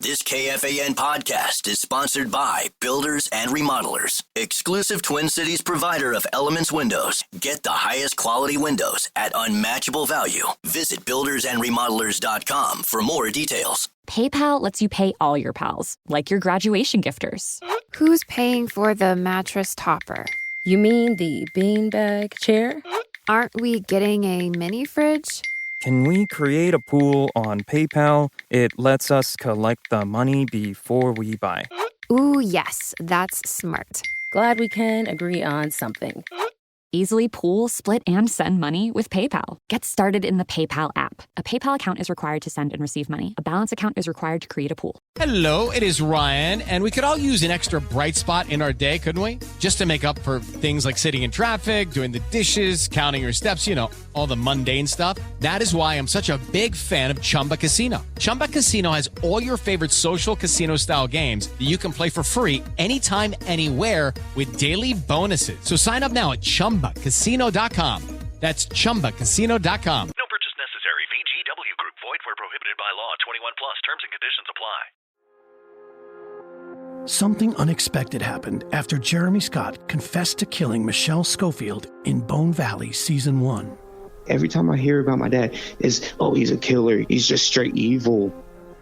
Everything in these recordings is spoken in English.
This KFAN podcast is sponsored by Builders and Remodelers, exclusive Twin Cities provider of Elements Windows. Get the highest quality windows at unmatchable value. Visit buildersandremodelers.com for more details. PayPal lets you pay all your pals, like your graduation gifters. Who's paying for the mattress topper? You mean the beanbag chair? Aren't we getting a mini fridge? Can we create a pool on PayPal? It lets us collect the money before we buy. Ooh, yes, that's smart. Glad we can agree on something. Easily pool, split, and send money with PayPal. Get started in the PayPal app. A PayPal account is required to send and receive money. A balance account is required to create a pool. Hello, it is Ryan, and we could all use an extra bright spot in our day, couldn't we? Just to make up for things like sitting in traffic, doing the dishes, counting your steps, you know, all the mundane stuff. That is why I'm such a big fan of Chumba Casino. Chumba Casino has all your favorite social casino-style games that you can play for free anytime, anywhere with daily bonuses. So sign up now at ChumbaCasino.com. That's ChumbaCasino.com. No purchase necessary. VGW Group. Void where prohibited by law. 21 plus. Terms and conditions apply. Something unexpected happened after Jeremy Scott confessed to killing Michelle Schofield in Bone Valley Season 1. Every time I hear about my dad, it's, oh, he's a killer. He's just straight evil.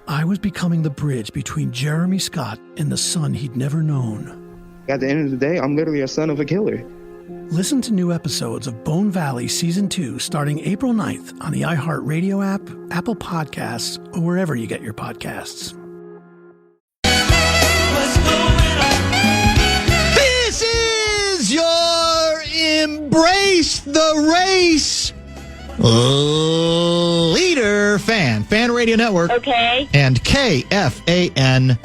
I was becoming the bridge between Jeremy Scott and the son he'd never known. At the end of the day, I'm literally a son of a killer. Listen to new episodes of Bone Valley Season 2 starting April 9th on the iHeartRadio app, Apple Podcasts, or wherever you get your podcasts. This is your Embrace the Race leader fan radio network. Okay. And KFAN.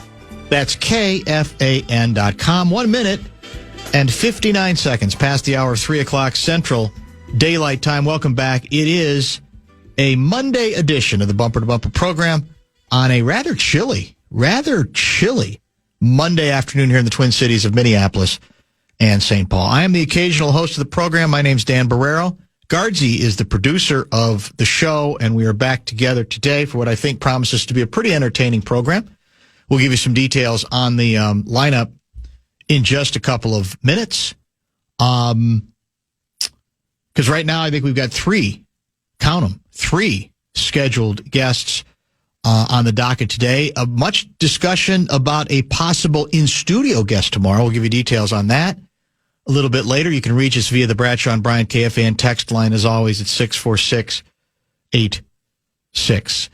That's KFAN.com. 1 minute and 59 seconds past the hour of 3 o'clock Central Daylight Time. Welcome back. It is a Monday edition of the Bumper to Bumper program on a rather chilly Monday afternoon here in the Twin Cities of Minneapolis and St. Paul. I am the occasional host of the program. My name's Dan Barreiro. Guardsy is the producer of the show, and we are back together today for what I think promises to be a pretty entertaining program. We'll give you some details on the lineup in just a couple of minutes. Because right now I think we've got three scheduled guests on the docket today. Much discussion about a possible in-studio guest tomorrow. We'll give you details on that a little bit later. You can reach us via the Bradshaw and Bryant KFAN text line. As always, it's 64686.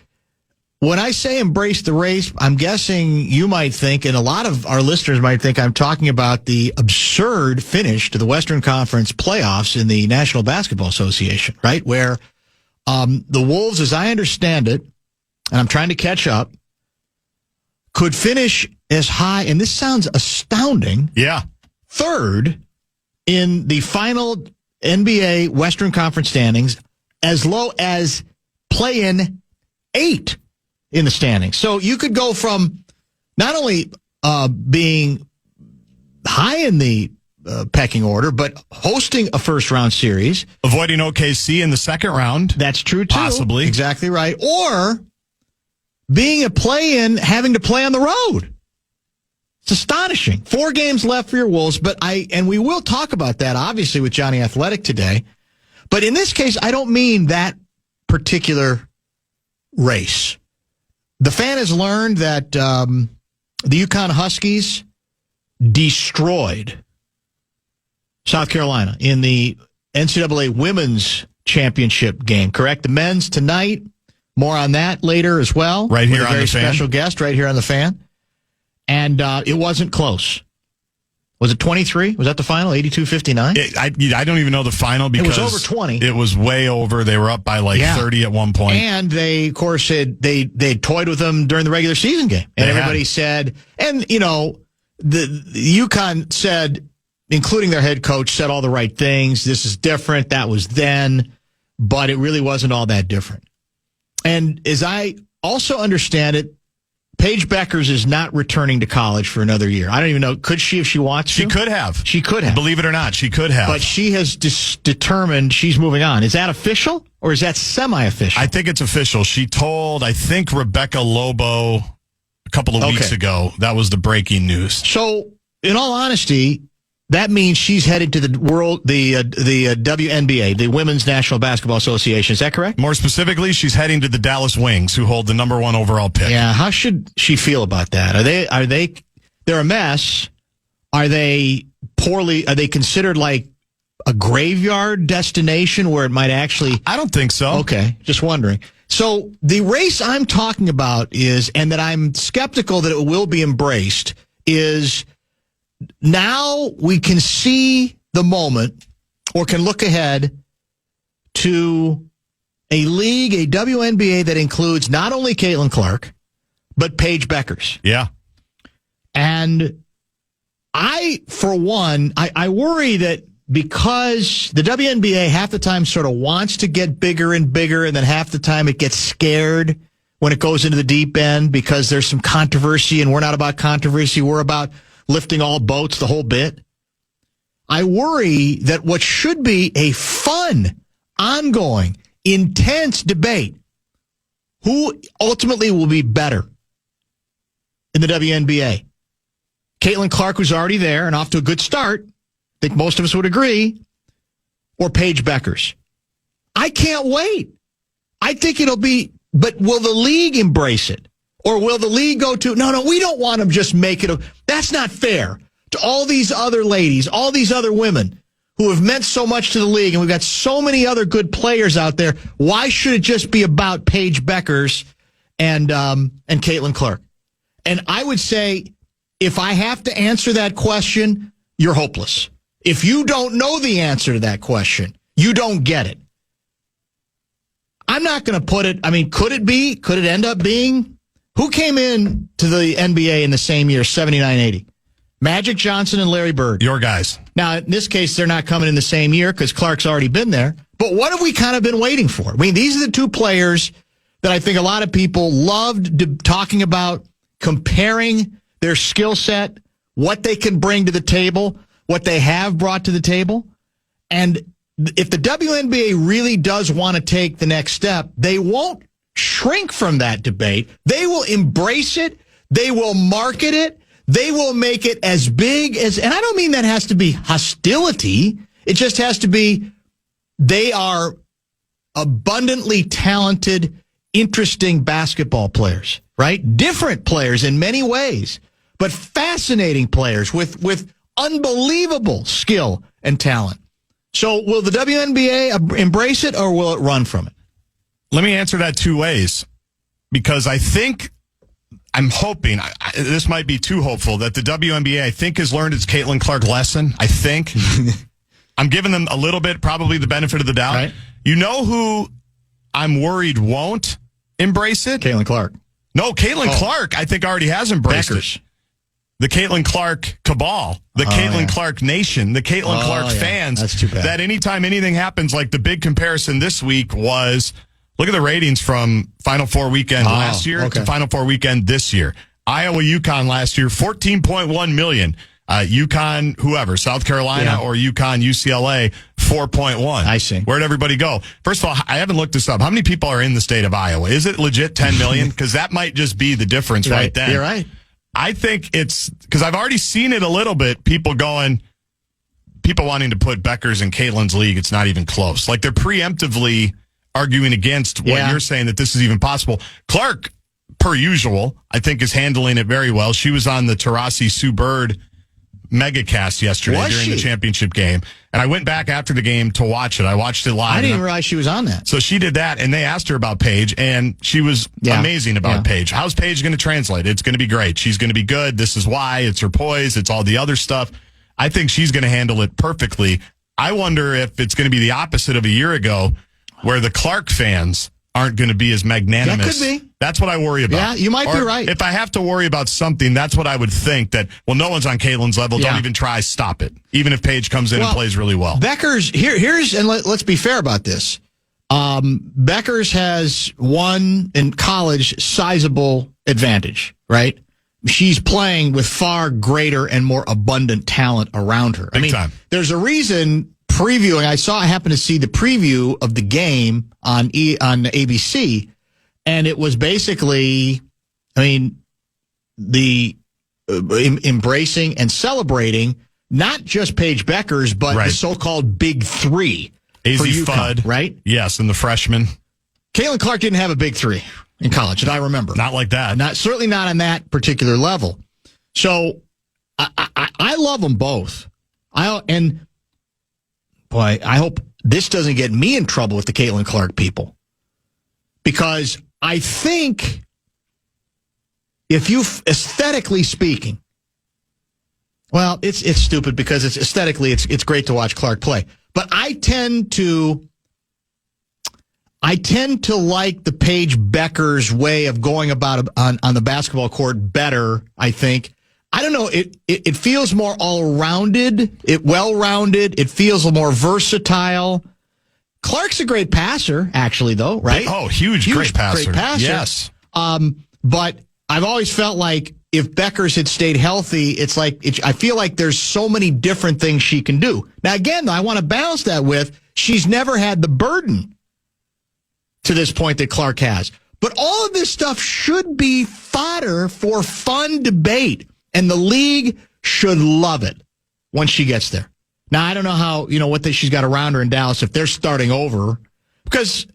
When I say embrace the race, I'm guessing you might think, and a lot of our listeners might think, I'm talking about the absurd finish to the Western Conference playoffs in the National Basketball Association, right? Where the Wolves, as I understand it, and I'm trying to catch up, could finish as high, and this sounds astounding, third in the final NBA Western Conference standings, as low as play-in 8 in the standings. So you could go from not only being high in the pecking order, but hosting a first-round series. Avoiding OKC in the second round. That's true, too. Possibly. Exactly right. Or being a play-in, having to play on the road. It's astonishing. 4 games left for your Wolves, and we will talk about that, obviously, with Johnny Athletic today. But in this case, I don't mean that particular race. The fan has learned that the UConn Huskies destroyed South Carolina in the NCAA Women's Championship game, correct? The men's tonight. More on that later as well. Right here on the Fan. Special guest right here on the Fan. And it wasn't close. Was it 23? Was that the final? 82-59? I don't even know the final because it was over 20. It was way over. They were up by 30 at one point. And they, of course, they toyed with them during the regular season game. And everybody said, and, you know, the UConn said, including their head coach, said all the right things. This is different. That was then. But it really wasn't all that different. And as I also understand it, Paige Beckers is not returning to college for another year. I don't even know. Could she if she wants to? She could have. She could have. Believe it or not, she could have. But she has determined she's moving on. Is that official or is that semi-official? I think it's official. She told, I think, Rebecca Lobo, a couple of weeks ago. That was the breaking news. So, in all honesty, that means she's headed to the WNBA, the Women's National Basketball Association. Is that correct? More specifically, she's heading to the Dallas Wings, who hold the number 1 overall pick. Yeah, how should she feel about that? They're a mess. Are they considered like a graveyard destination where it might actually... I don't think so. Okay, just wondering. So the race I'm talking about is, and that I'm skeptical that it will be embraced, is now we can see the moment or can look ahead to a league, a WNBA that includes not only Caitlin Clark, but Paige Beckers. Yeah. And I, for one, I worry that because the WNBA half the time sort of wants to get bigger and bigger, and then half the time it gets scared when it goes into the deep end because there's some controversy, and we're not about controversy. We're about lifting all boats, the whole bit. I worry that what should be a fun, ongoing, intense debate, who ultimately will be better in the WNBA? Caitlin Clark, who's already there and off to a good start, I think most of us would agree, or Paige Beckers. I can't wait. I think it'll be, but will the league embrace it? Or will the league go to, no, we don't want them just make it, that's not fair to all these other ladies, all these other women who have meant so much to the league, and we've got so many other good players out there. Why should it just be about Paige Beckers and Caitlin Clark? And I would say, if I have to answer that question, you're hopeless. If you don't know the answer to that question, you don't get it. I'm not going to put it, could it be? Could it end up being? Who came in to the NBA in the same year, 79-80? Magic Johnson and Larry Bird. Your guys. Now, in this case, they're not coming in the same year because Clark's already been there. But what have we kind of been waiting for? These are the two players that I think a lot of people loved talking about, comparing their skill set, what they can bring to the table, what they have brought to the table. And if the WNBA really does want to take the next step, they won't shrink from that debate. They will embrace it. They will market it. They will make it as big as, and I don't mean that has to be hostility. It just has to be, they are abundantly talented, interesting basketball players, right? Different players in many ways, but fascinating players with unbelievable skill and talent. So will the WNBA embrace it or will it run from it? Let me answer that two ways, because I'm hoping, this might be too hopeful, that the WNBA, I think, has learned its Caitlin Clark lesson. I think. I'm giving them a little bit, probably the benefit of the doubt. Right. You know who I'm worried won't embrace it? Caitlin Clark. No, Caitlin Clark, I think, already has embraced it. The Caitlin Clark cabal, the Caitlin Clark nation, the Caitlin Clark fans. That's too bad. That anytime anything happens, like the big comparison this week was, look at the ratings from Final Four weekend last year to Final Four weekend this year. Iowa, UConn last year, 14.1 million. UConn, whoever, South Carolina or UConn, UCLA, 4.1. I see. Where'd everybody go? First of all, I haven't looked this up. How many people are in the state of Iowa? Is it legit 10 million? Because that might just be the difference right then. You're right. I think it's, because I've already seen it a little bit, people wanting to put Beckers in Caitlin's league. It's not even close. Like, they're preemptively arguing against what you're saying, that this is even possible. Clark, per usual, I think is handling it very well. She was on the Taurasi Sue Bird megacast yesterday during the championship game. And I went back after the game to watch it. I watched it live. I didn't realize she was on that. So she did that, and they asked her about Paige, and she was amazing about Paige. How's Paige going to translate? It's going to be great. She's going to be good. This is why. It's her poise. It's all the other stuff. I think she's going to handle it perfectly. I wonder if it's going to be the opposite of a year ago, where the Clark fans aren't going to be as magnanimous. That could be. That's what I worry about. Yeah, you might be right. If I have to worry about something, that's what I would think, that, well, no one's on Caitlin's level. Don't even try. Stop it. Even if Paige comes in and plays really well. Beckers, here's, and let's be fair about this. Beckers has one in college sizable advantage, right? She's playing with far greater and more abundant talent around her. Big time. There's a reason previewing. I happened to see the preview of the game on ABC, and it was basically, embracing and celebrating not just Paige Beckers, but the so-called Big Three AZ for UConn, Fudd, right? Yes, and the freshman. Caitlin Clark didn't have a Big Three in college, that I remember. Not like that. Certainly not on that particular level. So I love them both. I hope this doesn't get me in trouble with the Caitlin Clark people, because I think if you aesthetically speaking, well, it's stupid because it's aesthetically it's great to watch Clark play, but I tend to like the Paige Beckers way of going about on the basketball court better. I think. I don't know. It feels more all-rounded, well-rounded. It feels more versatile. Clark's a great passer, actually, though, right? Oh, huge great passer. Yes. But I've always felt like if Beckers had stayed healthy, I feel like there's so many different things she can do. Now, again, I want to balance that with she's never had the burden to this point that Clark has. But all of this stuff should be fodder for fun debate. And the league should love it once she gets there. Now, I don't know how, what she's got around her in Dallas if they're starting over. Because,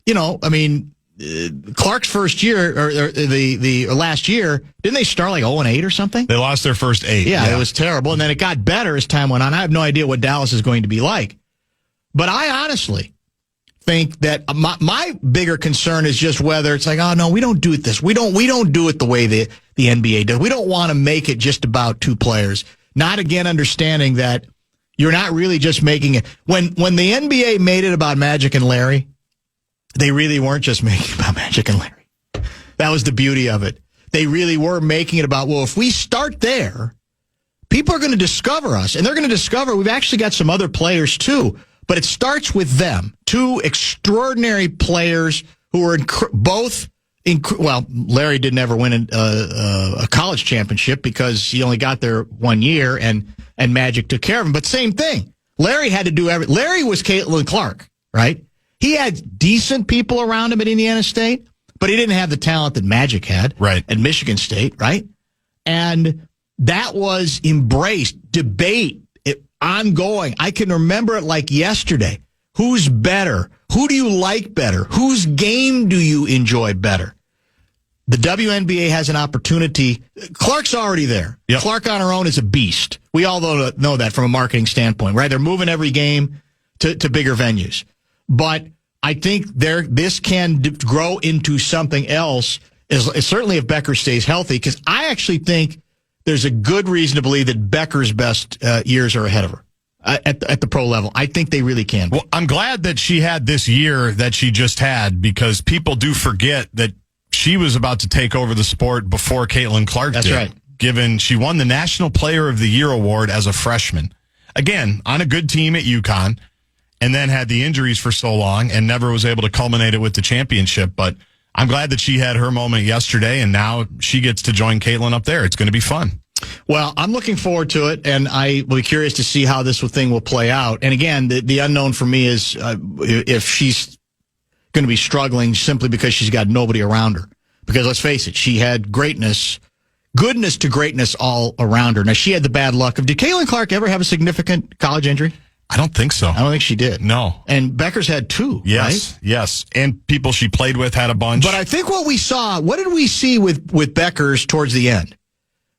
Clark's first year, or the last year, didn't they start like 0-8 or something? They lost their first 8. Yeah, it was terrible. And then it got better as time went on. I have no idea what Dallas is going to be like. But I honestly think that my bigger concern is just whether it's like, oh, no, we don't do it this. We don't do it the way the NBA does. We don't want to make it just about two players. Not again understanding that you're not really just making it. When the NBA made it about Magic and Larry, they really weren't just making it about Magic and Larry. That was the beauty of it. They really were making it about, well, if we start there, people are going to discover us. And they're going to discover we've actually got some other players too. But it starts with them. Two extraordinary players who are Larry didn't ever win a college championship because he only got there 1 year, and Magic took care of him. But same thing. Larry had to do everything. Larry was Caitlin Clark, right? He had decent people around him at Indiana State, but he didn't have the talent that Magic had at Michigan State, right? And that was embraced, debate, ongoing. I can remember it like yesterday. Who's better? Who do you like better? Whose game do you enjoy better? The WNBA has an opportunity. Clark's already there. Yep. Clark on her own is a beast. We all know that from a marketing standpoint, right? They're moving every game to bigger venues. But I think this can grow into something else, certainly if Becker stays healthy, because I actually think there's a good reason to believe that Becker's best years are ahead of her at the pro level. I think they really can. Well, I'm glad that she had this year that she just had, because people do forget that she was about to take over the sport before Caitlin Clark did. That's right. Given she won the National Player of the Year award as a freshman. Again, on a good team at UConn, and then had the injuries for so long and never was able to culminate it with the championship. But I'm glad that she had her moment yesterday, and now she gets to join Caitlin up there. It's going to be fun. Well, I'm looking forward to it, and I will be curious to see how this thing will play out. And again, the unknown for me is if she's going to be struggling simply because she's got nobody around her. Because let's face it, she had goodness to greatness all around her. Now, she had the bad luck of, did Caitlin Clark ever have a significant college injury? I don't think so. I don't think she did. No. And Becker's had 2, yes, right? Yes. And people she played with had a bunch. But I think what did we see with Becker's towards the end?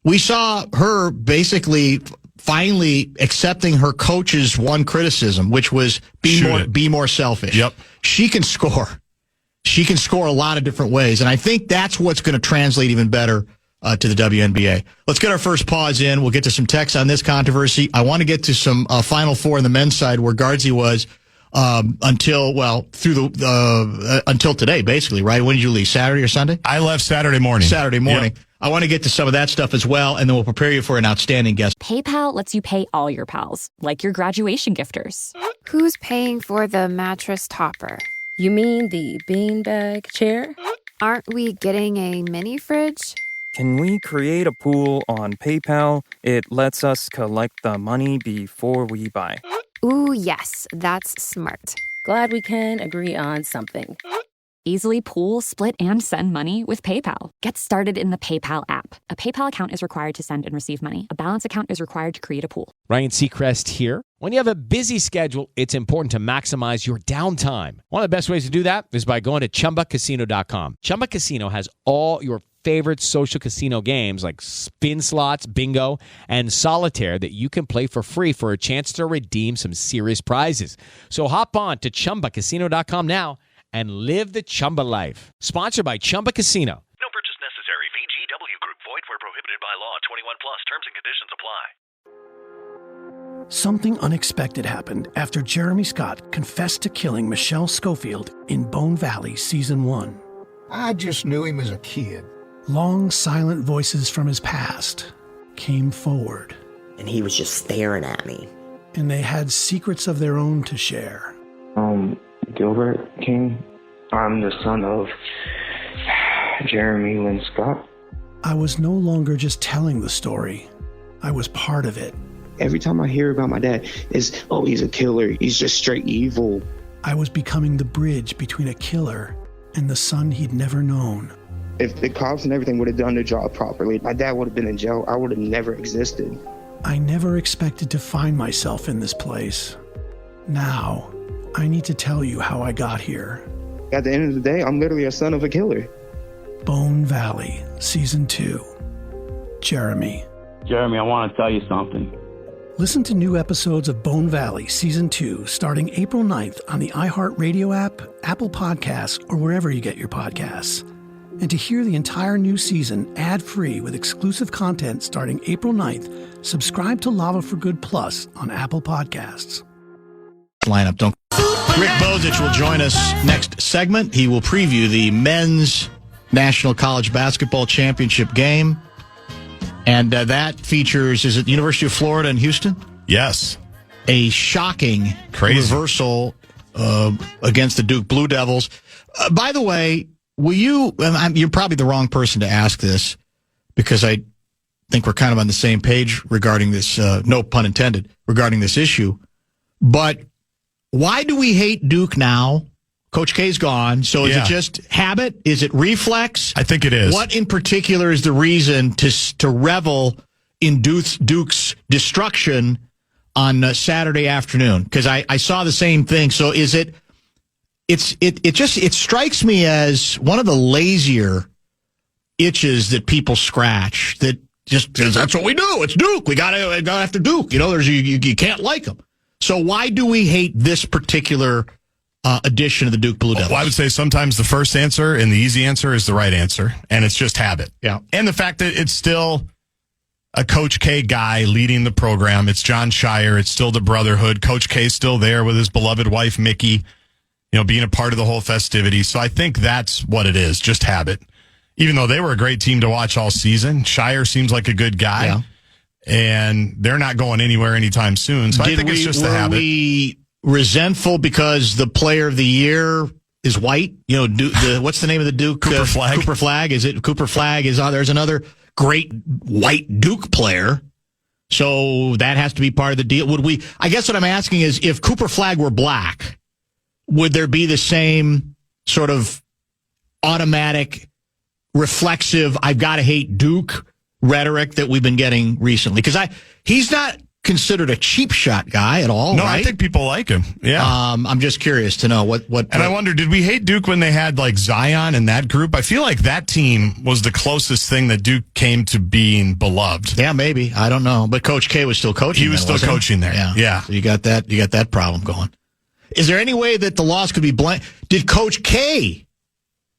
We saw her basically finally accepting her coach's one criticism, which was be more selfish. Yep. She can score. She can score a lot of different ways. And I think that's what's going to translate even better to the WNBA. Let's get our first pause in. We'll get to some texts on this controversy. I want to get to some Final Four on the men's side where Guardsy was until today, basically, right? When did you leave? Saturday or Sunday? I left Saturday morning. Yep. I want to get to some of that stuff as well, and then we'll prepare you for an outstanding guest. PayPal lets you pay all your pals, like your graduation gifters. Who's paying for the mattress topper? You mean the beanbag chair? Aren't we getting a mini fridge? Can we create a pool on PayPal? It lets us collect the money before we buy. Ooh, yes, that's smart. Glad we can agree on something. Easily pool, split, and send money with PayPal. Get started in the PayPal app. A PayPal account is required to send and receive money. A balance account is required to create a pool. Ryan Seacrest here. When you have a busy schedule, it's important to maximize your downtime. One of the best ways to do that is by going to ChumbaCasino.com. Chumba Casino has all your favorite social casino games like spin slots, bingo, and solitaire that you can play for free for a chance to redeem some serious prizes. So hop on to ChumbaCasino.com now and live the Chumba life. Sponsored by Chumba Casino. No purchase necessary. VGW Group. Void where prohibited by law. 21 plus. Terms and conditions apply. Something unexpected happened after Jeremy Scott confessed to killing Michelle Schofield in Bone Valley Season 1. I just knew him as a kid. Long, silent voices from his past came forward. And he was just staring at me. And they had secrets of their own to share. Gilbert King. I'm the son of Jeremy Lynn Scott. I was no longer just telling the story. I was part of it. Every time I hear about my dad, it's, oh, he's a killer. He's just straight evil. I was becoming the bridge between a killer and the son he'd never known. If the cops and everything would have done their job properly, my dad would have been in jail. I would have never existed. I never expected to find myself in this place. Now, I need to tell you how I got here. At the end of the day, I'm literally a son of a killer. Bone Valley, Season 2. Jeremy. Jeremy, I want to tell you something. Listen to new episodes of Bone Valley Season 2 starting April 9th on the iHeartRadio app, Apple Podcasts, or wherever you get your podcasts. And to hear the entire new season ad-free with exclusive content starting April 9th, subscribe to Lava for Good Plus on Apple Podcasts. Lineup, don't. Rick Bozich will join us next segment. He will preview the men's National College Basketball Championship game. And that features, is it University of Florida in Houston? Yes. A shocking reversal against the Duke Blue Devils. By the way, you're probably the wrong person to ask this because I think we're kind of on the same page regarding this, no pun intended, regarding this issue. But why do we hate Duke now? Coach K's gone. So is it just habit? Is it reflex? I think it is. What in particular is the reason to revel in Duke's destruction on Saturday afternoon? Because I saw the same thing. So is it? It strikes me as one of the lazier itches that people scratch. That just that's what we do. It's Duke. We gotta after Duke. You know, you can't like them. So why do we hate this particular edition of the Duke Blue Devils? Well, I would say sometimes the first answer and the easy answer is the right answer, and it's just habit. Yeah, and the fact that it's still a Coach K guy leading the program. It's John Shire. It's still the brotherhood. Coach K's still there with his beloved wife Mickey. You know, being a part of the whole festivity. So I think that's what it is, just habit. Even though they were a great team to watch all season, Shire seems like a good guy. Yeah. And they're not going anywhere anytime soon. So I think it's just the habit. Were we resentful because the player of the year is white? You know, what's the name of the Duke? Cooper Flagg. Cooper Flagg. Is it Cooper Flagg? There's another great white Duke player. So that has to be part of the deal. I guess what I'm asking is, if Cooper Flagg were black, would there be the same sort of automatic, reflexive, I've got to hate Duke rhetoric that we've been getting recently? Because he's not considered a cheap shot guy at all. No, right? I think people like him. Yeah. I'm just curious to know what. And I wonder, did we hate Duke when they had like Zion and that group? I feel like that team was the closest thing that Duke came to being beloved. Yeah, maybe. I don't know. But Coach K was still coaching. He was still coaching there. Yeah. So you got that problem going. Is there any way that the loss could be blamed? Did Coach K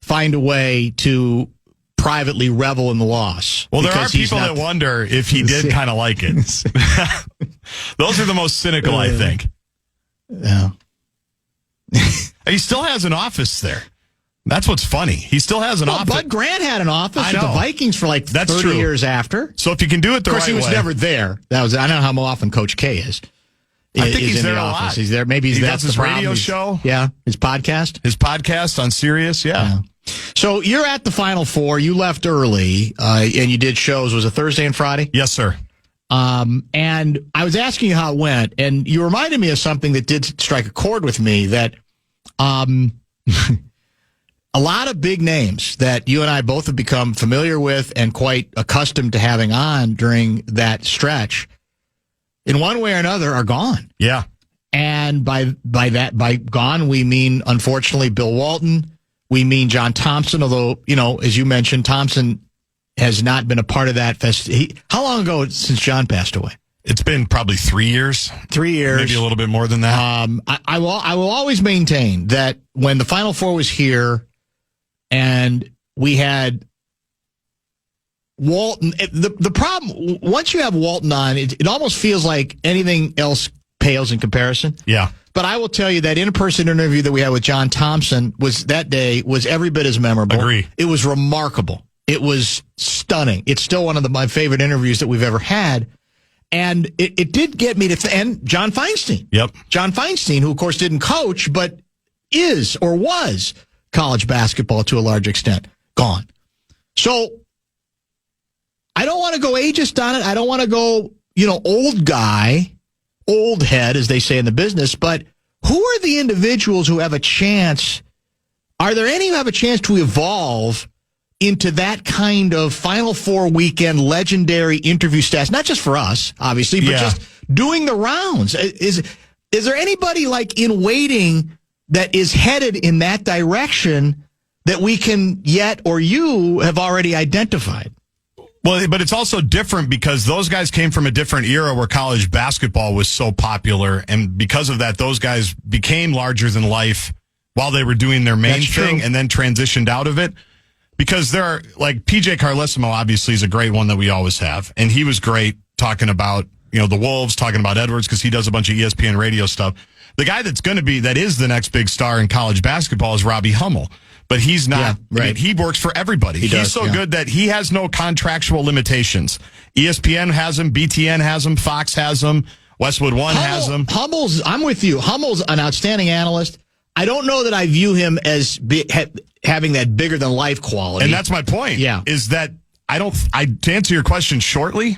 find a way to privately revel in the loss? Well, there are people that wonder if he did kind of like it. Those are the most cynical, I think. Yeah. He still has an office there. That's what's funny. He still has an office. Bud Grant had an office at the Vikings for like 30 years after. So if you can do it the right way. Of course, he was never there. I don't know how often Coach K is. I think he's in there the a office. lot. He's there. Maybe he does his radio show. Yeah, his podcast. His podcast on Sirius. Yeah. So you're at the Final Four. You left early, and you did shows. Was it Thursday and Friday? Yes, sir. And I was asking you how it went, and you reminded me of something that did strike a chord with me. That a lot of big names that you and I both have become familiar with and quite accustomed to having on during that stretch, in one way or another, are gone. Yeah. And by gone, we mean, unfortunately, Bill Walton. We mean John Thompson, although, as you mentioned, Thompson has not been a part of that how long ago since John passed away? It's been probably 3 years. 3 years. Maybe a little bit more than that. I will always maintain that when the Final Four was here and we had Walton, the problem, once you have Walton on, it almost feels like anything else pales in comparison. Yeah. But I will tell you that in-person interview that we had with John Thompson was every bit as memorable. Agree. It was remarkable. It was stunning. It's still one of my favorite interviews that we've ever had. And it did get me to and John Feinstein. Yep. John Feinstein, who, of course, didn't coach, but is or was college basketball to a large extent. Gone. So I don't want to go ageist on it. I don't want to go, old guy, old head, as they say in the business. But who are the individuals who have a chance? Are there any who have a chance to evolve into that kind of Final Four weekend legendary interview stats, not just for us, obviously, but just doing the rounds? Is there anybody like in waiting that is headed in that direction that we can yet, or you have already identified? Well, but it's also different because those guys came from a different era where college basketball was so popular. And because of that, those guys became larger than life while they were doing their main thing and then transitioned out of it. Because there are, like, PJ Carlesimo obviously is a great one that we always have. And he was great talking about, the Wolves, talking about Edwards, because he does a bunch of ESPN radio stuff. The guy that is the next big star in college basketball is Robbie Hummel. But he's not, right. I mean, he works for everybody. He's so good that he has no contractual limitations. ESPN has him, BTN has him, Fox has him, Westwood One has him. I'm with you. Hummel's an outstanding analyst. I don't know that I view him as having that bigger than life quality. And that's my point. Yeah. Is that to answer your question shortly,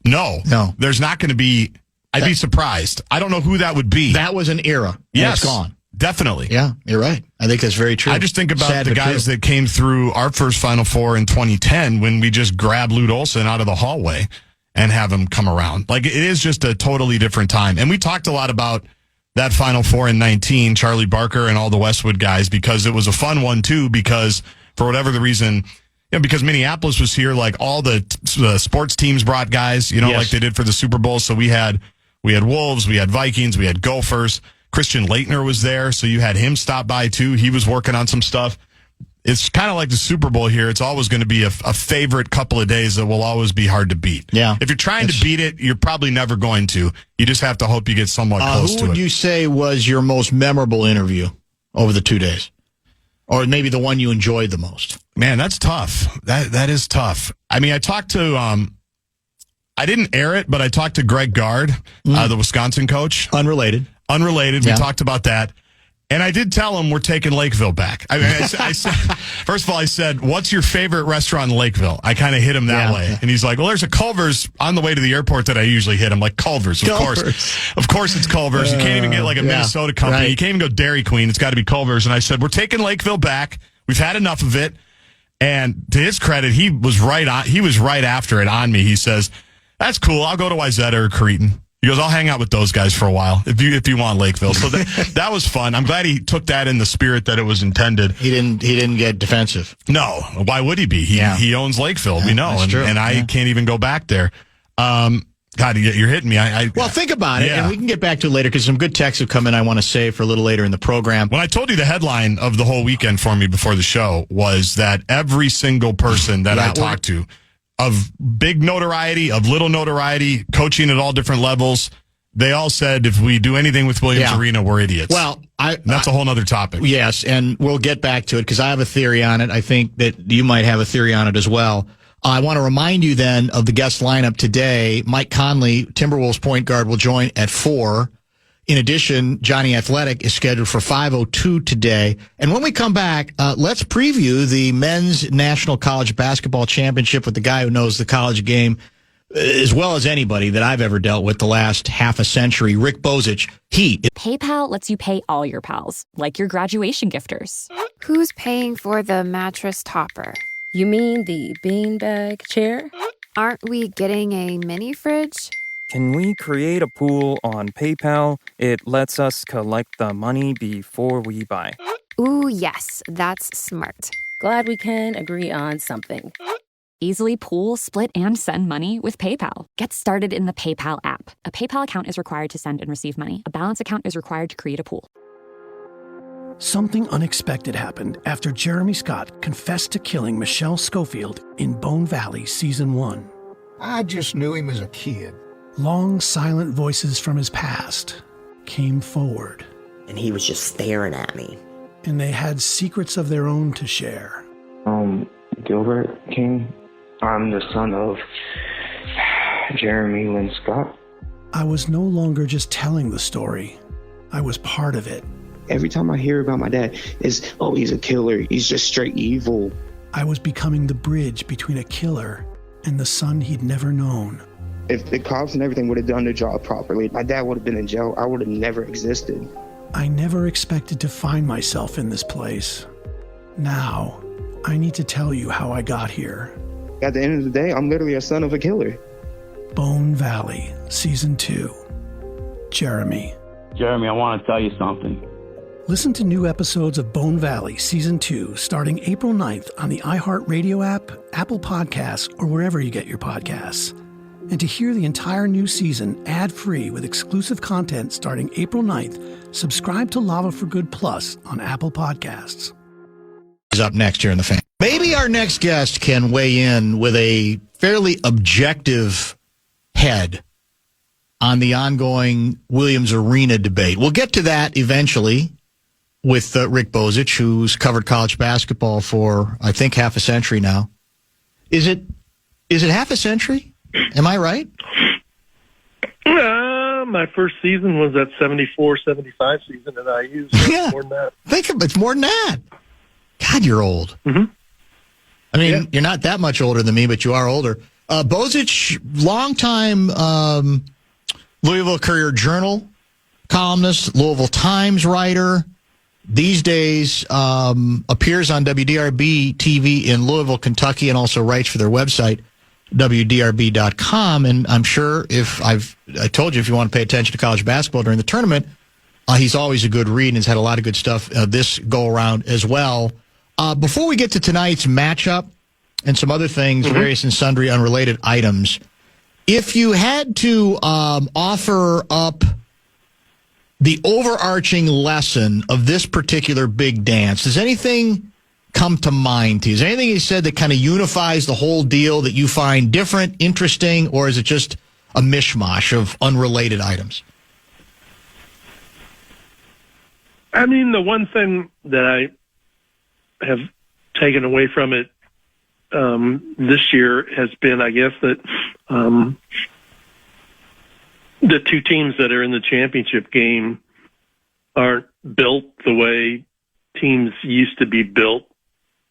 no. There's not going to be, I'd be surprised. I don't know who that would be. That was an era. Yes. It's gone. Definitely. Yeah, you're right. I think that's very true. I just think about the guys that came through our first Final Four in 2010 when we just grabbed Lute Olson out of the hallway and have him come around. Like, it is just a totally different time. And we talked a lot about that Final Four in 19, Charlie Barker and all the Westwood guys, because it was a fun one, too, because for whatever the reason, because Minneapolis was here, like all the sports teams brought guys, like they did for the Super Bowl. So we had Wolves, we had Vikings, we had Gophers. Christian Laettner was there, so you had him stop by, too. He was working on some stuff. It's kind of like the Super Bowl here. It's always going to be a favorite couple of days that will always be hard to beat. Yeah. If you're trying to beat it, you're probably never going to. You just have to hope you get somewhat close to it. Who would you say was your most memorable interview over the 2 days? Or maybe the one you enjoyed the most? Man, that's tough. That is tough. I mean, I talked to... I didn't air it, but I talked to Greg Gard, the Wisconsin coach. Unrelated. We talked about that. And I did tell him we're taking Lakeville back. I mean, I said, first of all, I said, what's your favorite restaurant in Lakeville? I kind of hit him that way. And he's like, well, there's a Culver's on the way to the airport that I usually hit. I'm like, Culver's, of course. Of course it's Culver's. You can't even get like a Minnesota company. Right. You can't even go Dairy Queen. It's got to be Culver's. And I said, we're taking Lakeville back. We've had enough of it. And to his credit, he was right after it on me. He says, that's cool. I'll go to Wayzata or Cretin. He goes, I'll hang out with those guys for a while if you want Lakeville. So that was fun. I'm glad he took that in the spirit that it was intended. He didn't get defensive. No. Why would he be? He owns Lakeville. We know. And I can't even go back there. God, you're hitting me. Well, think about it, and we can get back to it later because some good texts have come in I want to save for a little later in the program. When I told you the headline of the whole weekend for me before the show was that every single person that I talked to, of big notoriety, of little notoriety, coaching at all different levels, they all said if we do anything with Williams Arena, we're idiots. Well, that's a whole other topic. Yes, and we'll get back to it because I have a theory on it. I think that you might have a theory on it as well. I want to remind you then of the guest lineup today. Mike Conley, Timberwolves point guard, will join at 4. In addition, Johnny Athletic is scheduled for 5:02 today. And when we come back, let's preview the Men's National College Basketball Championship with the guy who knows the college game as well as anybody that I've ever dealt with the last half a century, Rick Bozich. PayPal lets you pay all your pals, like your graduation gifters. Who's paying for the mattress topper? You mean the beanbag chair? Aren't we getting a mini fridge? Can we create a pool on PayPal? It lets us collect the money before we buy. Ooh, yes, that's smart. Glad we can agree on something. Easily pool, split, and send money with PayPal. Get started in the PayPal app. A PayPal account is required to send and receive money. A balance account is required to create a pool. Something unexpected happened after Jeremy Scott confessed to killing Michelle Schofield in Bone Valley Season 1. I just knew him as a kid. Long, silent voices from his past came forward. And he was just staring at me. And they had secrets of their own to share. Gilbert King. I'm the son of Jeremy Lynn Scott. I was no longer just telling the story. I was part of it. Every time I hear about my dad, it's, oh, he's a killer. He's just straight evil. I was becoming the bridge between a killer and the son he'd never known. If the cops and everything would have done their job properly, my dad would have been in jail. I would have never existed. I never expected to find myself in this place. Now, I need to tell you how I got here. At the end of the day, I'm literally a son of a killer. Bone Valley, Season 2. Jeremy. Jeremy, I want to tell you something. Listen to new episodes of Bone Valley Season 2 starting April 9th on the iHeartRadio app, Apple Podcasts, or wherever you get your podcasts. And to hear the entire new season ad-free with exclusive content starting April 9th, subscribe to Lava for Good Plus on Apple Podcasts. Is up next here in the Fan. Maybe our next guest can weigh in with a fairly objective head on the ongoing Williams Arena debate. We'll get to that eventually with Rick Bozich, who's covered college basketball for, I think, half a century now. Is it half a century? Am I right? My first season was that 74-75 season at IU. So yeah. More than that. It's more than that. God, you're old. Mm-hmm. I mean, You're not that much older than me, but you are older. Bozich, longtime Louisville Courier-Journal columnist, Louisville Times writer. These days appears on WDRB TV in Louisville, Kentucky, and also writes for their website, WDRB.com. And I'm sure I told you, if you want to pay attention to college basketball during the tournament, he's always a good read and has had a lot of good stuff this go-around as well. Before we get to tonight's matchup and some other things, various and sundry unrelated items, if you had to offer up the overarching lesson of this particular big dance, does anything come to mind to you? Is there anything he said that kind of unifies the whole deal that you find different, interesting, or is it just a mishmash of unrelated items? I mean, the one thing that I have taken away from it this year has been, I guess, that the two teams that are in the championship game aren't built the way teams used to be built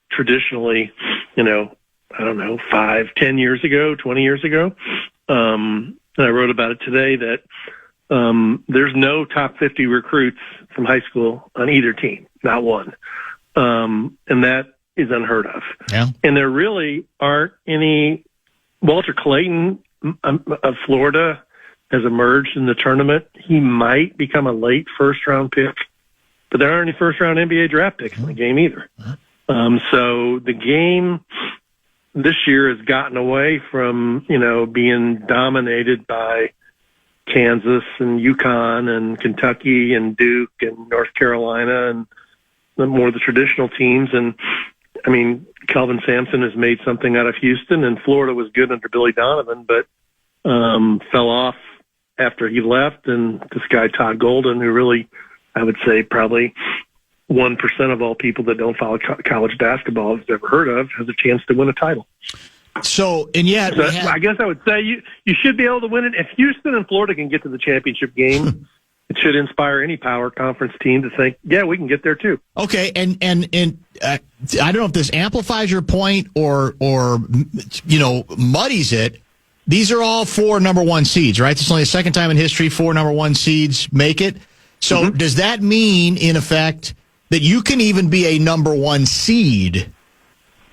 traditionally, I don't know, 5, 10 years ago, 20 years ago. And I wrote about it today that there's no top 50 recruits from high school on either team, not one. And that is unheard of. Yeah. And there really aren't any. Walter Clayton of Florida has emerged in the tournament. He might become a late first-round pick, but there aren't any first-round NBA draft picks in the game either. So the game this year has gotten away from, being dominated by Kansas and UConn and Kentucky and Duke and North Carolina and the more of the traditional teams. And, I mean, Kelvin Sampson has made something out of Houston, and Florida was good under Billy Donovan, but fell off after he left. And this guy, Todd Golden, who really, I would say probably 1% of all people that don't follow college basketball has ever heard of, has a chance to win a title. So, and yet, I guess I would say you should be able to win it. If Houston and Florida can get to the championship game, it should inspire any power conference team to think, yeah, we can get there too. Okay, and I don't know if this amplifies your point or muddies it. These are all 4 number 1 seeds, right? It's only the second time in history 4 number 1 seeds make it. So does that mean, in effect, that you can even be a number one seed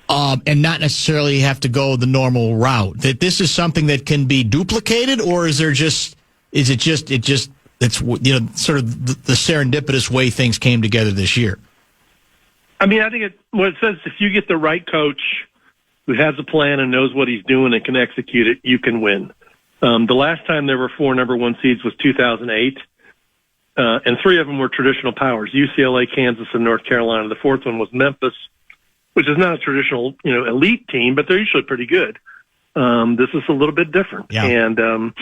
and not necessarily have to go the normal route? That this is something that can be duplicated, or is it just it's sort of the serendipitous way things came together this year? I mean, I think what it says, if you get the right coach who has a plan and knows what he's doing and can execute it, you can win. The last time there were 4 number one seeds was 2008, and 3 of them were traditional powers: UCLA, Kansas, and North Carolina. The 4th one was Memphis, which is not a traditional, elite team, but they're usually pretty good. This is a little bit different, and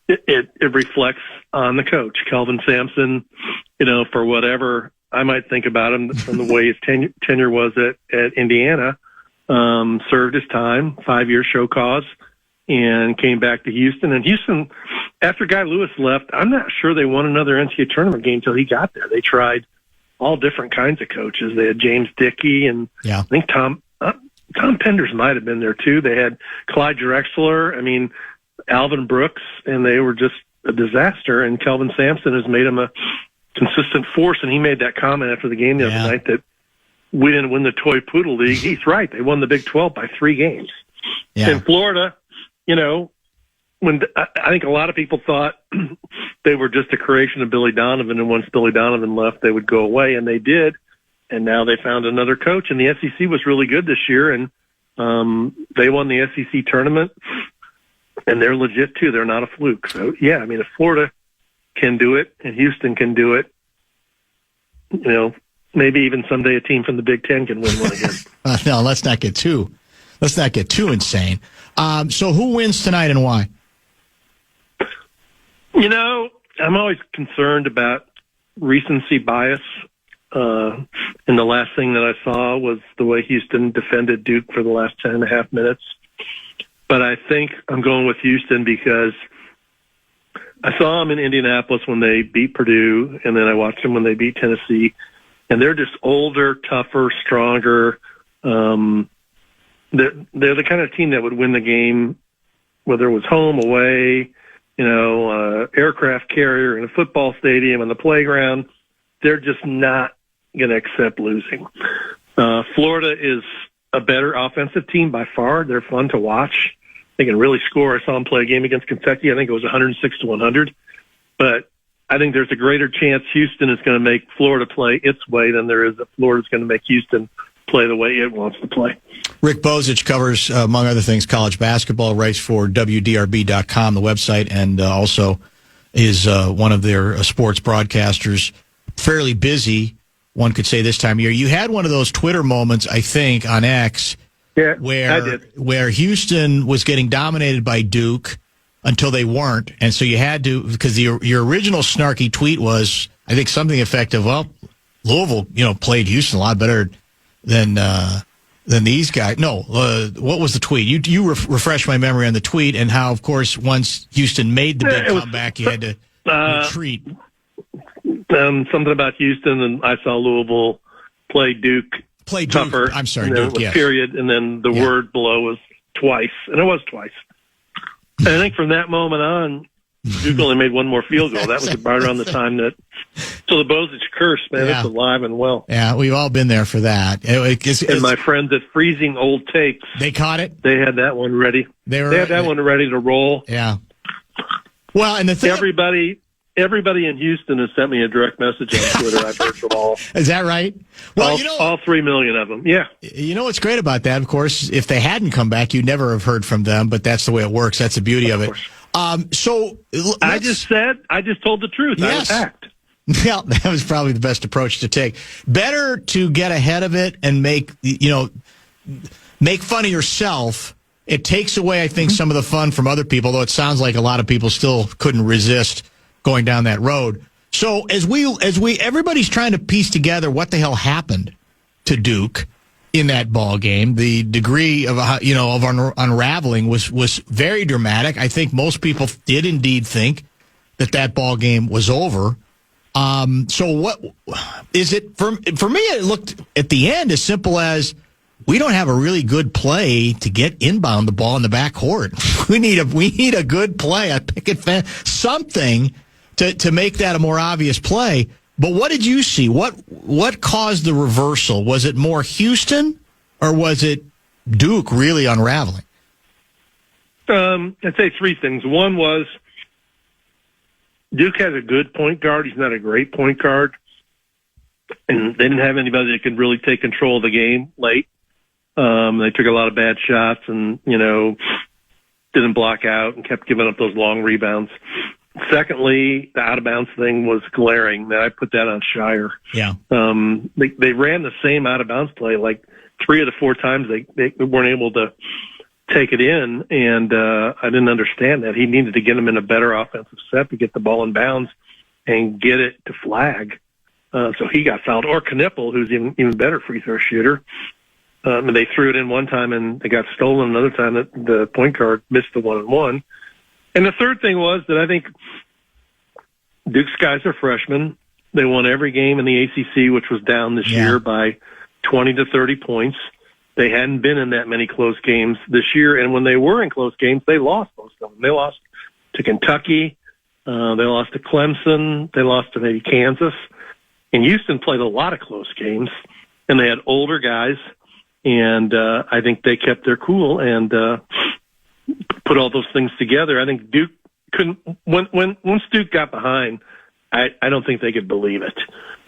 it reflects on the coach, Kelvin Sampson. For whatever I might think about him from the way his tenure was at Indiana, served his time, 5-year show cause, and came back to Houston. And Houston, after Guy Lewis left, I'm not sure they won another NCAA tournament game until he got there. They tried all different kinds of coaches. They had James Dickey, and I think Tom Penders might have been there too. They had Clyde Drexler, Alvin Brooks, and they were just a disaster. And Kelvin Sampson has made them a consistent force, and he made that comment after the game the other night that we didn't win the Toy Poodle League. He's right. They won the Big 12 by 3 games. In Florida, when I think a lot of people thought they were just a creation of Billy Donovan, and once Billy Donovan left, they would go away, and they did. And now they found another coach, and the SEC was really good this year, and they won the SEC tournament, and they're legit too. They're not a fluke. So, if Florida can do it and Houston can do it, maybe even someday a team from the Big Ten can win one again. No, let's not get too insane. So who wins tonight and why? I'm always concerned about recency bias. And the last thing that I saw was the way Houston defended Duke for the last 10.5 minutes. But I think I'm going with Houston because I saw them in Indianapolis when they beat Purdue, and then I watched them when they beat Tennessee. And they're just older, tougher, stronger. They're the kind of team that would win the game, whether it was home, away, aircraft carrier, in a football stadium, on the playground. They're just not going to accept losing. Florida is a better offensive team by far. They're fun to watch. They can really score. I saw them play a game against Kentucky. I think it was 106-100. But I think there's a greater chance Houston is going to make Florida play its way than there is that Florida's going to make Houston play the way it wants to play. Rick Bozich covers, among other things, college basketball, writes for WDRB.com, the website, and also is one of their sports broadcasters. Fairly busy, one could say, this time of year. You had one of those Twitter moments, I think, on X, where Houston was getting dominated by Duke until they weren't, and so you had to, because your original snarky tweet was, I think, something effective. Well, Louisville, played Houston a lot better than these guys. No, what was the tweet? You refresh my memory on the tweet and how, of course, once Houston made the big comeback, you had to retreat. Something about Houston, and I saw Louisville play Duke tougher. I'm sorry, Duke, yes. Period, and then the word below was twice, and it was twice. And I think from that moment on, Duke only made one more field goal. That was right around the time that. So the Bozich curse, man, it's alive and well. Yeah, we've all been there for that. And my friends at Freezing Old Takes, they caught it. They had that one ready. They had that one ready to roll. Yeah. Well, and the thing, everybody in Houston has sent me a direct message on Twitter. I've heard from all. Is that right? Well, all 3 million of them. Yeah. You know what's great about that? Of course, if they hadn't come back, you'd never have heard from them. But that's the way it works. That's the beauty of it. So I just told the truth. Yes. I attacked. Yeah, that was probably the best approach to take. Better to get ahead of it and make fun of yourself. It takes away, I think, some of the fun from other people, though it sounds like a lot of people still couldn't resist going down that road. So as everybody's trying to piece together what the hell happened to Duke in that ball game, the degree of unraveling was very dramatic. I think most people did indeed think that ball game was over. So what is it for me? It looked at the end as simple as we don't have a really good play to get inbound the ball in the backcourt. We need a good play, a picket fence, something to make that a more obvious play. But what did you see? What caused the reversal? Was it more Houston, or was it Duke really unraveling? I'd say three things. One was Duke has a good point guard. He's not a great point guard. And they didn't have anybody that could really take control of the game late. They took a lot of bad shots and, didn't block out and kept giving up those long rebounds. Secondly, the out-of-bounds thing was glaring. I put that on Shire. Yeah. They ran the same out-of-bounds play like 3 of the 4 times they weren't able to take it in, and I didn't understand that. He needed to get them in a better offensive set to get the ball in bounds and get it to flag. So he got fouled. Or Knipple, who's even better free throw shooter. And they threw it in one time and it got stolen another time that the point guard missed the 1-on-1. And the third thing was that I think Duke's guys are freshmen. They won every game in the ACC, which was down this year by 20 to 30 points. They hadn't been in that many close games this year. And when they were in close games, they lost most of them. They lost to Kentucky. They lost to Clemson. They lost to maybe Kansas. And Houston played a lot of close games, and they had older guys, and I think they kept their cool and put all those things together. I think Duke couldn't – once Duke got behind, I don't think they could believe it.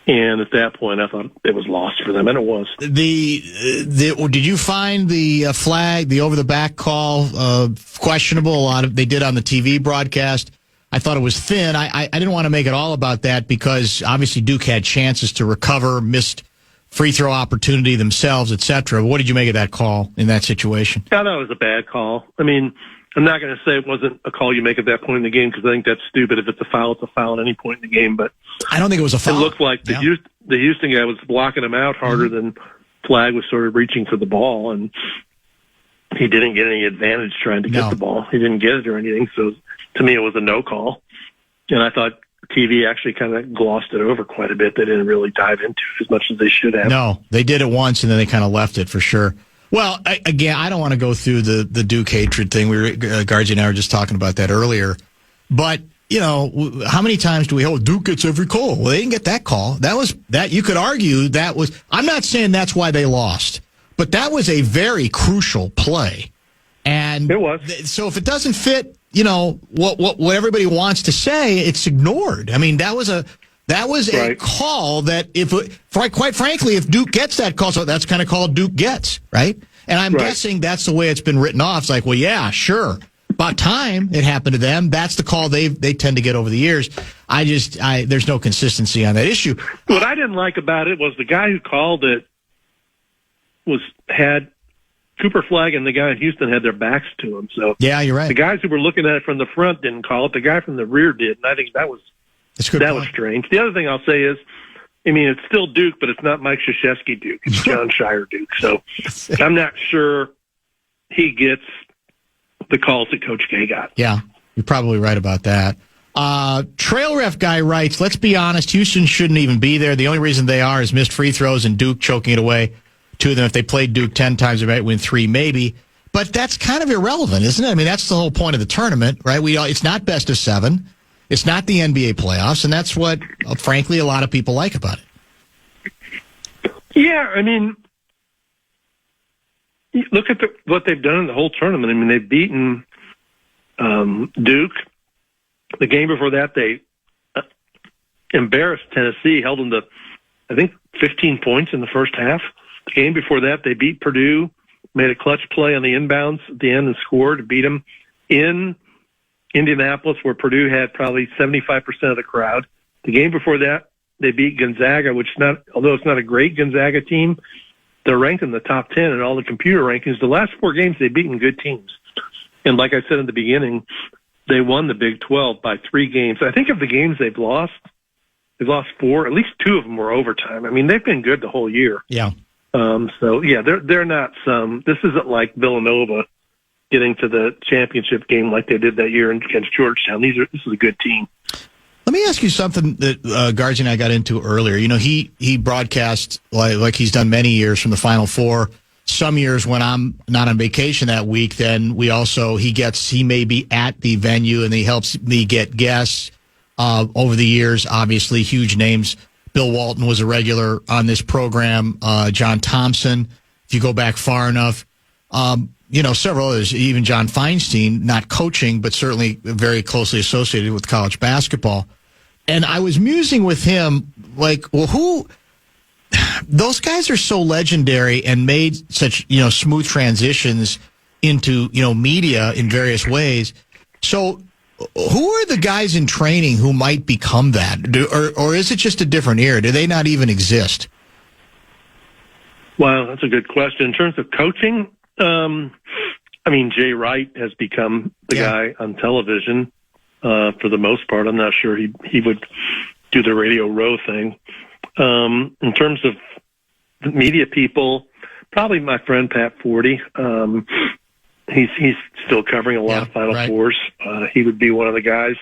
And at that point, I thought it was lost for them, and it was. Did you find the flag, the over-the-back call, questionable? A lot of they did on the TV broadcast. I thought it was thin. I didn't want to make it all about that because obviously Duke had chances to recover, missed free throw opportunity themselves, etc. What did you make of that call in that situation? I thought it was a bad call. I mean, I'm not going to say it wasn't a call you make at that point in the game because I think that's stupid. If it's a foul, it's a foul at any point in the game. But I don't think it was a foul. It looked like the Houston guy was blocking him out harder than Flag was sort of reaching for the ball, and he didn't get any advantage trying to get the ball. He didn't get it or anything, so to me it was a no call. And I thought TV actually kind of glossed it over quite a bit. They didn't really dive into it as much as they should have. No, they did it once, and then they kind of left it for sure. Well, again, I don't want to go through the Duke hatred thing. Gargi and I were just talking about that earlier. But, how many times do we, Duke gets every call? Well, they didn't get that call. That you could argue that was, I'm not saying that's why they lost, but that was a very crucial play. And it was. So if it doesn't fit, what everybody wants to say, it's ignored. I mean, that was a call that quite frankly, if Duke gets that call, so that's kind of call Duke gets, right? And I'm guessing that's the way it's been written off. It's like, well, yeah, sure. About time it happened to them. That's the call they tend to get over the years. There's no consistency on that issue. What I didn't like about it was the guy who called it had Cooper Flag and the guy in Houston had their backs to him. So yeah, you're right. The guys who were looking at it from the front didn't call it. The guy from the rear did, and I think that was strange. The other thing I'll say is, it's still Duke, but it's not Mike Krzyzewski Duke. It's John Shire Duke. So I'm not sure he gets the calls that Coach K got. Yeah, you're probably right about that. Trail Ref guy writes, let's be honest, Houston shouldn't even be there. The only reason they are is missed free throws and Duke choking it away. 2 of them, if they played Duke 10 times, they might win 3 maybe. But that's kind of irrelevant, isn't it? That's the whole point of the tournament, right? It's not best of 7. It's not the NBA playoffs, and that's what, frankly, a lot of people like about it. Yeah, look at what they've done in the whole tournament. They've beaten Duke. The game before that, they embarrassed Tennessee, held them to, I think, 15 points in the first half. The game before that, they beat Purdue, made a clutch play on the inbounds at the end and scored to beat them in Indianapolis, where Purdue had probably 75% of the crowd. The game before that, they beat Gonzaga, although it's not a great Gonzaga team, they're ranked in the top 10 in all the computer rankings. The last 4 games, they've beaten good teams. And like I said in the beginning, they won the Big 12 by 3 games. I think of the games they've lost 4. At least 2 of them were overtime. They've been good the whole year. Yeah. They're not this isn't like Villanova getting to the championship game like they did that year against Georgetown. This is a good team. Let me ask you something that Gargi and I got into earlier. He broadcasts like he's done many years from the Final Four. Some years when I'm not on vacation that week, then he may be at the venue and he helps me get guests over the years, obviously huge names Bill Walton was a regular on this program. John Thompson, if you go back far enough. Several others, even John Feinstein, not coaching, but certainly very closely associated with college basketball. And I was musing with him, those guys are so legendary and made such, smooth transitions into, media in various ways. So who are the guys in training who might become that? Or is it just a different era? Do they not even exist? Well, that's a good question. In terms of coaching, Jay Wright has become the guy on television for the most part. I'm not sure he would do the Radio Row thing. In terms of the media people, probably my friend Pat Forty. He's still covering a lot of Final Fours. He would be one of the guys.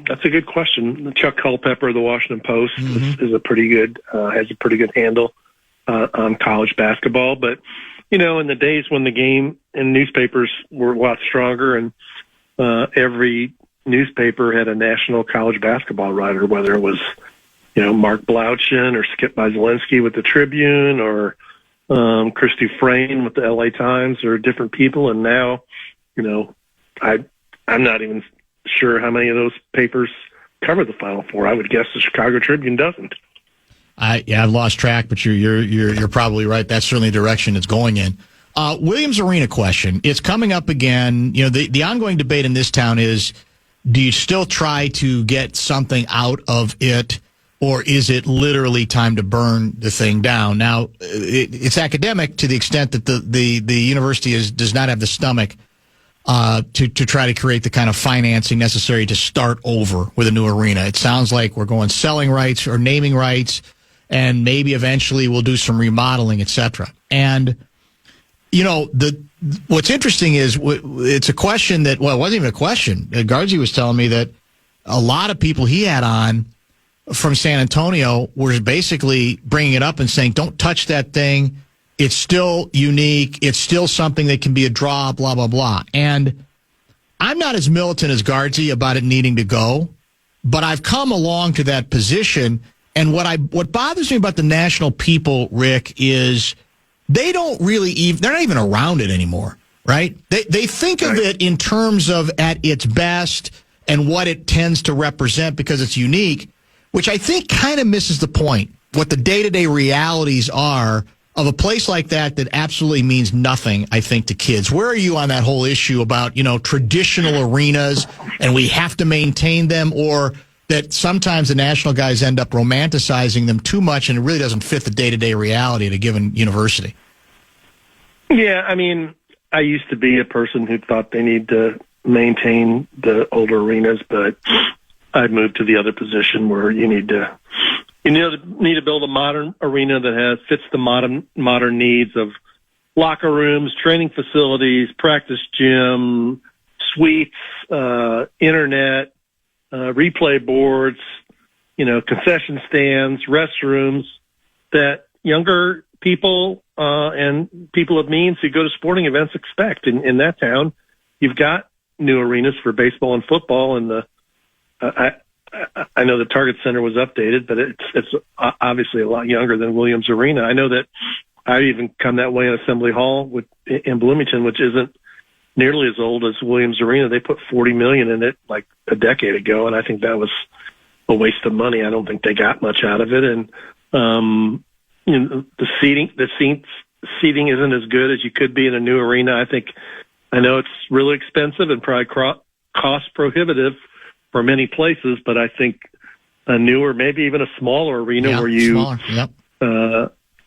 That's a good question. Chuck Culpepper of the Washington Post is a pretty good has a pretty good handle on college basketball. But in the days when the game and newspapers were a lot stronger, and every newspaper had a national college basketball writer, whether it was Mark Blauchen or Skip Zielinski with the Tribune, or Chris Dufresne with the LA Times, or different people. And now, I'm not even sure how many of those papers cover the Final Four. I would guess the Chicago Tribune doesn't. I've lost track, but you're probably right. That's certainly the direction it's going in. Williams Arena question. It's coming up again. The ongoing debate in this town is, do you still try to get something out of it, or is it literally time to burn the thing down? Now, it's academic to the extent that the university does not have the stomach to try to create the kind of financing necessary to start over with a new arena. It sounds like we're going selling rights or naming rights, and maybe eventually we'll do some remodeling, et cetera. And, what's interesting is it's a question that, it wasn't even a question. Garzi was telling me that a lot of people he had on from San Antonio were basically bringing it up and saying, don't touch that thing. It's still unique. It's still something that can be a draw, blah, blah, blah. And I'm not as militant as Garzi about it needing to go, but I've come along to that position. And what bothers me about the national people, Rick, is they don't really they're not even around it anymore, right? They think of it in terms of at its best and what it tends to represent because it's unique, which I think kind of misses the point, what the day-to-day realities are of a place like that absolutely means nothing, I think, to kids. Where are you on that whole issue about, traditional arenas and we have to maintain them, or that sometimes the national guys end up romanticizing them too much and it really doesn't fit the day-to-day reality at a given university? Yeah, I used to be a person who thought they need to maintain the older arenas, but I've moved to the other position where you need to build a modern arena that fits the modern needs of locker rooms, training facilities, practice gym, suites, internet, replay boards, concession stands, restrooms that younger people and people of means who go to sporting events expect. In that town, you've got new arenas for baseball and football, and I know the Target Center was updated, but it's obviously a lot younger than Williams Arena. I know that I even come that way at Assembly Hall in Bloomington, which isn't nearly as old as Williams Arena. They put $40 million in it like a decade ago, and I think that was a waste of money. I don't think they got much out of it, and the seating isn't as good as you could be in a new arena. I know it's really expensive and probably cost prohibitive for many places, but I think a newer, maybe even a smaller arena where you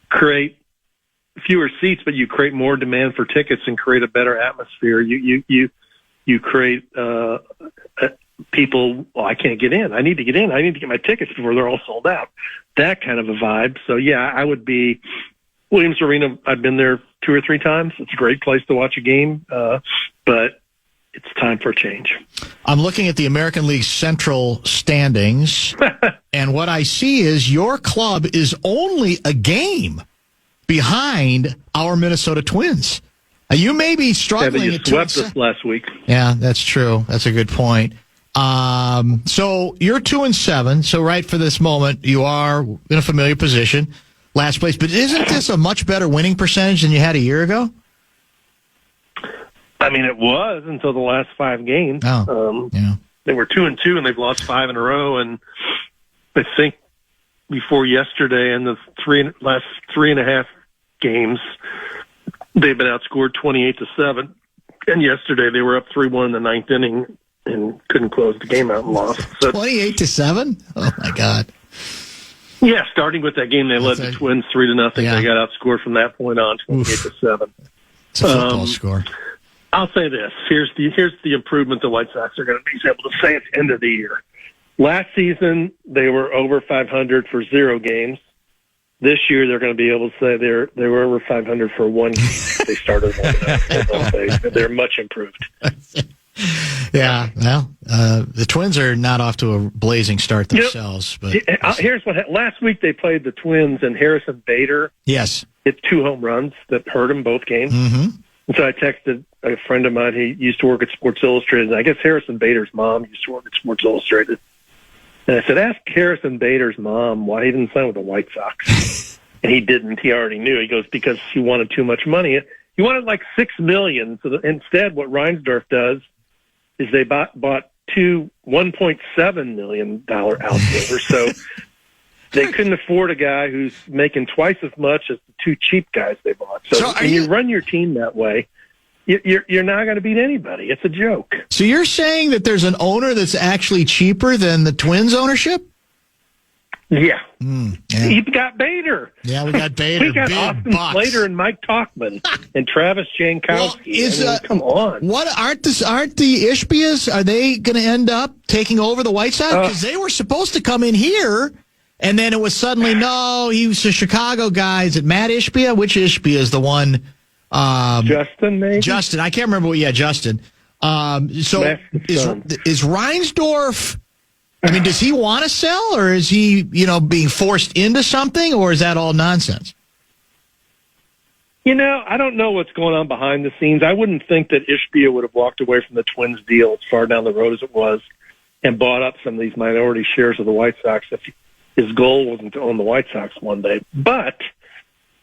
create fewer seats, but you create more demand for tickets and create a better atmosphere. You create people, I can't get in. I need to get in. I need to get my tickets before they're all sold out. That kind of a vibe. So, I would be Williams Arena. I've been there 2 or 3 times. It's a great place to watch a game, but it's time for a change. I'm looking at the American League Central standings, and what I see is your club is only a game behind our Minnesota Twins. You may be struggling. You swept us last week. Yeah, that's true. That's a good point. So you're 2-7. So right for this moment, you are in a familiar position, last place. But isn't this a much better winning percentage than you had a year ago? I mean, it was until the last 5 games. Yeah. They were 2-2, and they've lost 5 in a row. And I think before yesterday, in the last 3.5 games, they've been outscored 28-7. And yesterday, they were up 3-1 in the 9th inning and couldn't close the game out and lost. So, 28-7? Oh my God! Yeah, starting with that game, they led the Twins 3-0. Yeah. They got outscored from that point on, 28-7. It's a football score. I'll say this: here's the improvement the White Sox are going to be able to say at the end of the year. Last season, they were over 500 for 0 games. This year, they're going to be able to say they were over 500 for 1 game. They started 1-0. They're much improved. Yeah, well, the Twins are not off to a blazing start themselves. But here's what last week they played the Twins, and Harrison Bader hit 2 home runs that hurt him both games. Mm-hmm. And so I texted a friend of mine. He used to work at Sports Illustrated, and I guess Harrison Bader's mom used to work at Sports Illustrated. And I said, ask Harrison Bader's mom why he didn't sign with the White Sox. And he didn't. He already knew. He goes, because he wanted too much money. He wanted like $6 million. So instead, what Reinsdorf does is they bought 2 $1.7 million outfielders. So they couldn't afford a guy who's making twice as much as the 2 cheap guys they bought. So when you run your team that way, you're not going to beat anybody. It's a joke. So you're saying that there's an owner that's actually cheaper than the Twins ownership? Yeah. Yeah. He got Bader. Yeah, we got Bader. We got Big Austin bucks. Slater and Mike Talkman and Travis Jankowski. Come on. What aren't the Ishbias? Are they going to end up taking over the White Sox? Because they were supposed to come in here, and then it was suddenly no. He was a Chicago guy. Is it Matt Ishbia? Which Ishbia is the one? Justin, maybe. Justin, I can't remember. Yeah, Justin. So is Reinsdorf? I mean, does he want to sell, or is he, being forced into something, or is that all nonsense? I don't know what's going on behind the scenes. I wouldn't think that Ishbia would have walked away from the Twins deal as far down the road as it was and bought up some of these minority shares of the White Sox if his goal wasn't to own the White Sox one day. But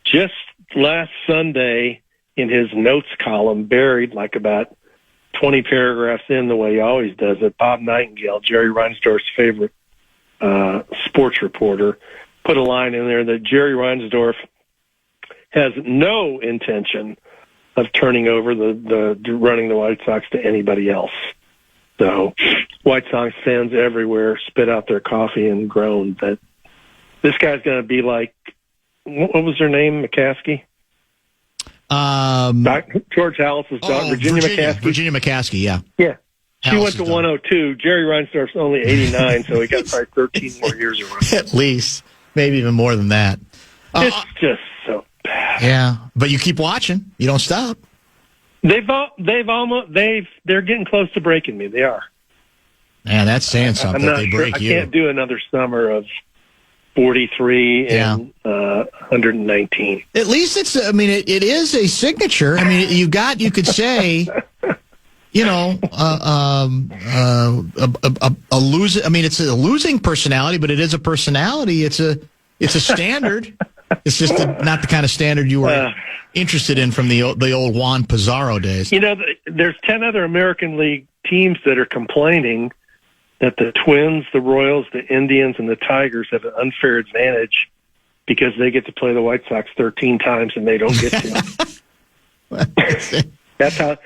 just last Sunday in his notes column, buried like about 20 paragraphs in, the way he always does it, Bob Nightingale, Jerry Reinsdorf's favorite sports reporter, put a line in there that Jerry Reinsdorf has no intention of turning over the running the White Sox to anybody else. So White Sox fans everywhere spit out their coffee and groaned that this guy's going to be like, what was her name, McCaskey? George Hallis's daughter, Virginia McCaskey. Virginia McCaskey, yeah. Yeah. She went to 102. Jerry Reinsdorf's only 89, so he got probably 13 more years around. At least. Maybe even more than that. It's just so bad. Yeah, but you keep watching. You don't stop. They're getting close to breaking me. They are. Man, that's saying something. I'm not they sure. break I you. can't do another summer of 43 and 119. At least it is a signature. I mean, you could say, a losing. I mean, it's a losing personality, but it is a personality. It's a standard. It's just not the kind of standard you were interested in from the old Juan Pizarro days. There's 10 other American League teams that are complaining that the Twins, the Royals, the Indians, and the Tigers have an unfair advantage because they get to play the White Sox 13 times and they don't get to. That's how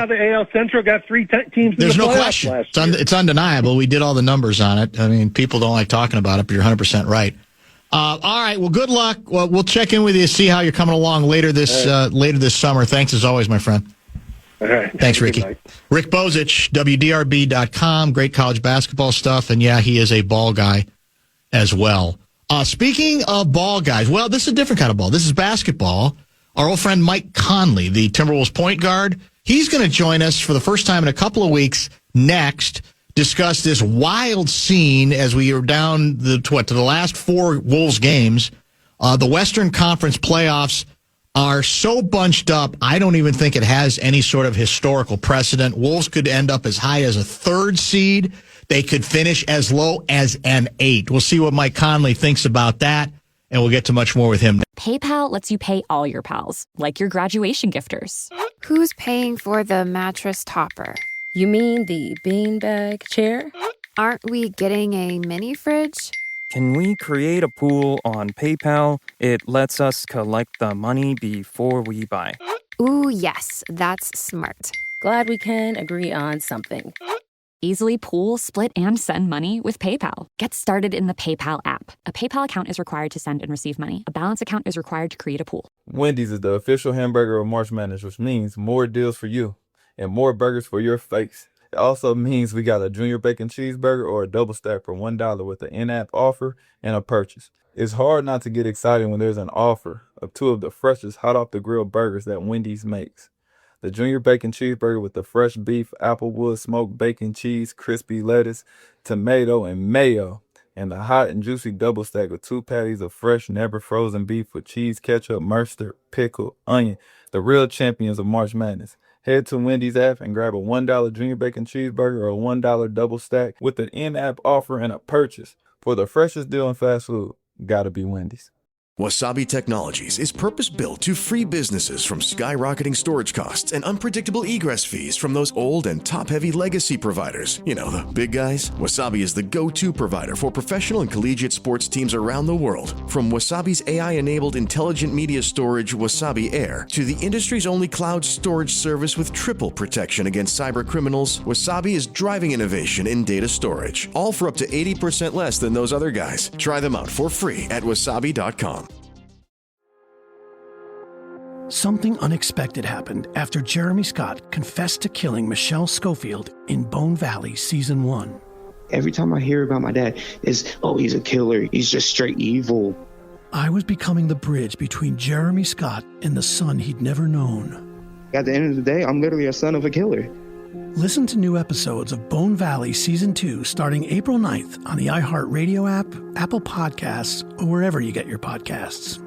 the AL Central got 3 teams. There's in the no playoffs question. last year. It's undeniable. We did all the numbers on it. I mean, people don't like talking about it, but you're 100% right. All right. Well, good luck. Well, we'll check in with you to see how you're coming along later this summer. Thanks as always, my friend. All right. Thanks, Ricky. Rick Bozich, WDRB.com. Great college basketball stuff. And yeah, he is a ball guy as well. Speaking of ball guys, well, this is a different kind of ball. This is basketball. Our old friend Mike Conley, the Timberwolves point guard, he's going to join us for the first time in a couple of weeks next, discuss this wild scene as we are down to the last 4 Wolves games. The Western Conference playoffs are so bunched up, I don't even think it has any sort of historical precedent. Wolves could end up as high as a 3rd seed. They could finish as low as an 8. We'll see what Mike Conley thinks about that, and we'll get to much more with him. PayPal lets you pay all your pals, like your graduation gifters. Who's paying for the mattress topper? You mean the beanbag chair? Aren't we getting a mini fridge? Can we create a pool on PayPal? It lets us collect the money before we buy. Ooh, yes, that's smart. Glad we can agree on something. Easily pool, split, and send money with PayPal. Get started in the PayPal app. A PayPal account is required to send and receive money. A balance account is required to create a pool. Wendy's is the official hamburger of March Madness, which means more deals for you and more burgers for your face. It also means we got a junior bacon cheeseburger or a double stack for $1 with an in-app offer and a purchase. It's hard not to get excited when there's an offer of 2 of the freshest hot off the grill burgers that Wendy's makes. The junior bacon cheeseburger with the fresh beef, applewood, smoked bacon, cheese, crispy lettuce, tomato, and mayo. And the hot and juicy double stack with 2 patties of fresh, never frozen beef with cheese, ketchup, mustard, pickle, onion. The real champions of March Madness. Head to Wendy's app and grab a $1 junior bacon cheeseburger or a $1 double stack with an in-app offer and a purchase. For the freshest deal in fast food, gotta be Wendy's. Wasabi Technologies is purpose-built to free businesses from skyrocketing storage costs and unpredictable egress fees from those old and top-heavy legacy providers. You know, the big guys. Wasabi is the go-to provider for professional and collegiate sports teams around the world. From Wasabi's AI-enabled intelligent media storage, Wasabi Air, to the industry's only cloud storage service with triple protection against cyber criminals, Wasabi is driving innovation in data storage, all for up to 80% less than those other guys. Try them out for free at wasabi.com. Something unexpected happened after Jeremy Scott confessed to killing Michelle Schofield in Bone Valley Season 1. Every time I hear about my dad, it's, oh, he's a killer. He's just straight evil. I was becoming the bridge between Jeremy Scott and the son he'd never known. At the end of the day, I'm literally a son of a killer. Listen to new episodes of Bone Valley Season 2 starting April 9th on the iHeartRadio app, Apple Podcasts, or wherever you get your podcasts.